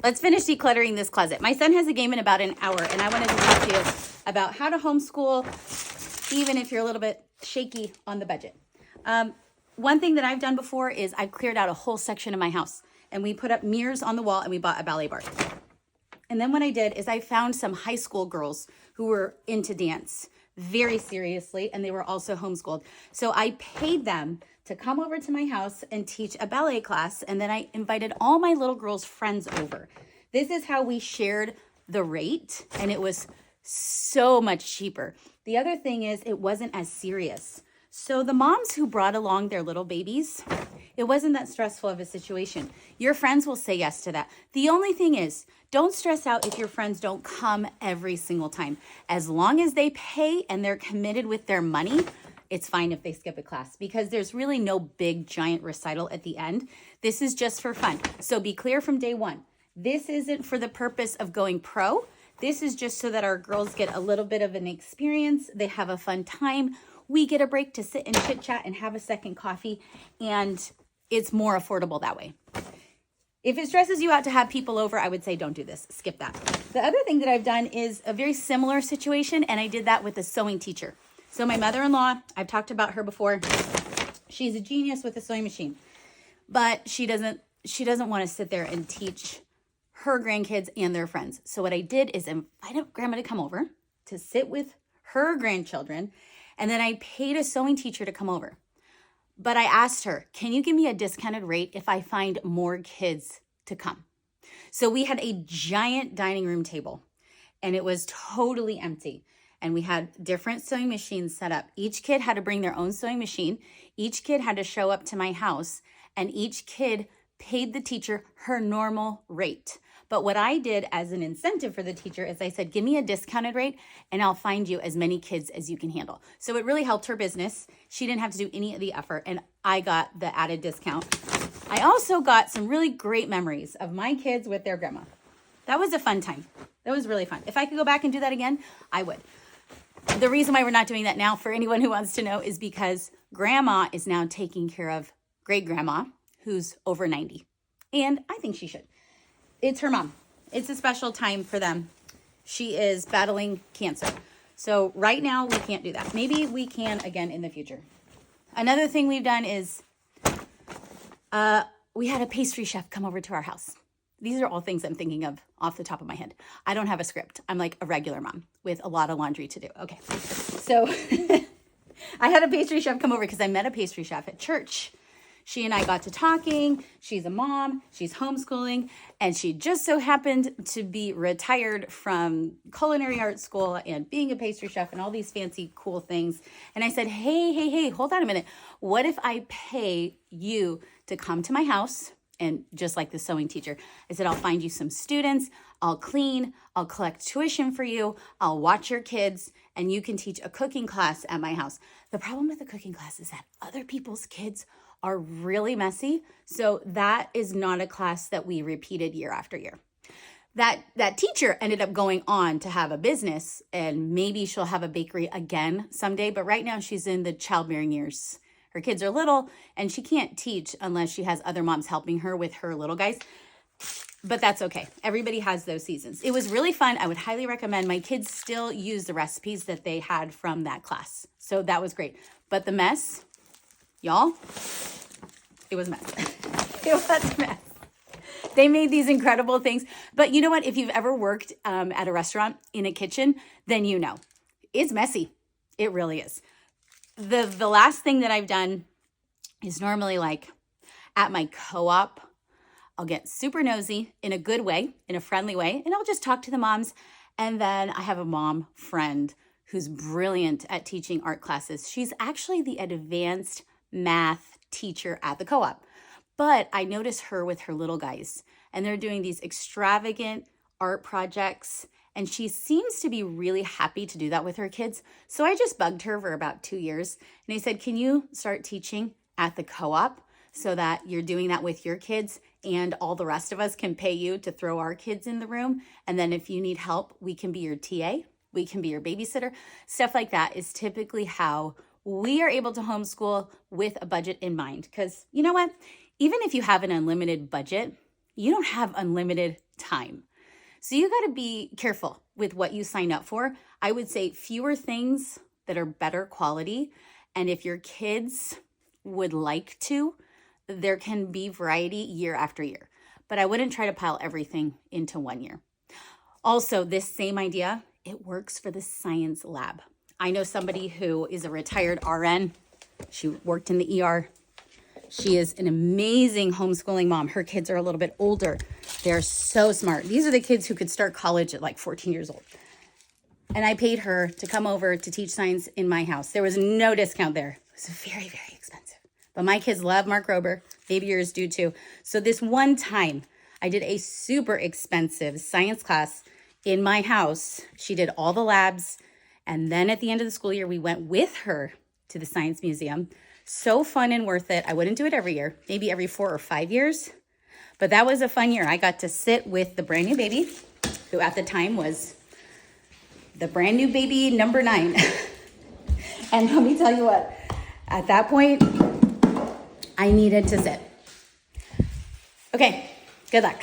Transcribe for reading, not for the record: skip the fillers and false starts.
let's finish decluttering this closet. My son has a game in about an hour, and I wanted to talk to you about how to homeschool, even if you're a little bit shaky on the budget. One thing that I've done before is I've cleared out a whole section of my house, and we put up mirrors on the wall, and we bought a ballet bar. And then what I did is I found some high school girls who were into dance very seriously, and they were also homeschooled. So I paid them to come over to my house and teach a ballet class, and then I invited all my little girls' friends over. This is how we shared the rate, and it was so much cheaper. The other thing is it wasn't as serious. So the moms who brought along their little babies, it wasn't that stressful of a situation. Your friends will say yes to that. The only thing is, don't stress out if your friends don't come every single time. As long as they pay and they're committed with their money, it's fine if they skip a class, because there's really no big giant recital at the end. This is just for fun. So be clear from day one. This isn't for the purpose of going pro. This is just so that our girls get a little bit of an experience. They have a fun time. We get a break to sit and chit chat and have a second coffee, and it's more affordable that way. If it stresses you out to have people over, I would say don't do this. Skip that. The other thing that I've done is a very similar situation, and I did that with a sewing teacher. So my mother-in-law, I've talked about her before. She's a genius with a sewing machine, but she doesn't want to sit there and teach her grandkids and their friends. So what I did is invite grandma to come over to sit with her grandchildren, and then I paid a sewing teacher to come over. But I asked her, can you give me a discounted rate if I find more kids to come? So we had a giant dining room table, and it was totally empty. And we had different sewing machines set up. Each kid had to bring their own sewing machine. Each kid had to show up to my house, and each kid paid the teacher her normal rate. But what I did as an incentive for the teacher is I said, give me a discounted rate and I'll find you as many kids as you can handle. So it really helped her business. She didn't have to do any of the effort, and I got the added discount. I also got some really great memories of my kids with their grandma. That was a fun time. That was really fun. If I could go back and do that again, I would. The reason why we're not doing that now, for anyone who wants to know, is because grandma is now taking care of great grandma, who's over 90. And I think she should. It's her mom. It's a special time for them. She is battling cancer. So right now we can't do that. Maybe we can again in the future. Another thing we've done is we had a pastry chef come over to our house. These are all things I'm thinking of off the top of my head. I don't have a script. I'm like a regular mom with a lot of laundry to do. Okay. So I had a pastry chef come over because I met a pastry chef at church. She and I got to talking. She's a mom. She's homeschooling. And she just so happened to be retired from culinary arts school and being a pastry chef and all these fancy, cool things. And I said, hey, hold on a minute. What if I pay you to come to my house? And just like the sewing teacher, I said, I'll find you some students, I'll clean, I'll collect tuition for you, I'll watch your kids, and you can teach a cooking class at my house. The problem with the cooking class is that other people's kids are really messy. So that is not a class that we repeated year after year. That teacher ended up going on to have a business, and maybe she'll have a bakery again someday. But right now she's in the childbearing years. Her kids are little, and she can't teach unless she has other moms helping her with her little guys. But that's okay. Everybody has those seasons. It was really fun. I would highly recommend. My kids still use the recipes that they had from that class. So that was great. But the mess, y'all, it was a mess. It was a mess. They made these incredible things. But you know what? If you've ever worked at a restaurant in a kitchen, then you know. It's messy. It really is. The last thing that I've done is normally like at my co-op, I'll get super nosy in a good way, in a friendly way, and I'll just talk to the moms. And then I have a mom friend who's brilliant at teaching art classes. She's actually the advanced math teacher at the co-op. But I notice her with her little guys, and they're doing these extravagant art projects, and she seems to be really happy to do that with her kids. So I just bugged her for about 2 years, and I said, can you start teaching at the co-op so that you're doing that with your kids, and all the rest of us can pay you to throw our kids in the room, and then if you need help, we can be your TA, we can be your babysitter. Stuff like that is typically how we are able to homeschool with a budget in mind. Because you know what? Even if you have an unlimited budget, you don't have unlimited time. So you got to be careful with what you sign up for. I would say fewer things that are better quality. And if your kids would like to, there can be variety year after year. But I wouldn't try to pile everything into 1 year. Also, this same idea, it works for the science lab. I know somebody who is a retired RN. She worked in the ER. She is an amazing homeschooling mom. Her kids are a little bit older. They're so smart. These are the kids who could start college at like 14 years old. And I paid her to come over to teach science in my house. There was no discount there. It was very, very expensive. But my kids love Mark Rober. Maybe yours do too. So this one time, I did a super expensive science class in my house. She did all the labs. And then at the end of the school year, we went with her to the Science Museum. So fun and worth it. I wouldn't do it every year, maybe every 4 or 5 years. But that was a fun year. I got to sit with the brand new baby, who at the time was the brand new baby number 9. And let me tell you what, at that point, I needed to sit. Okay, good luck.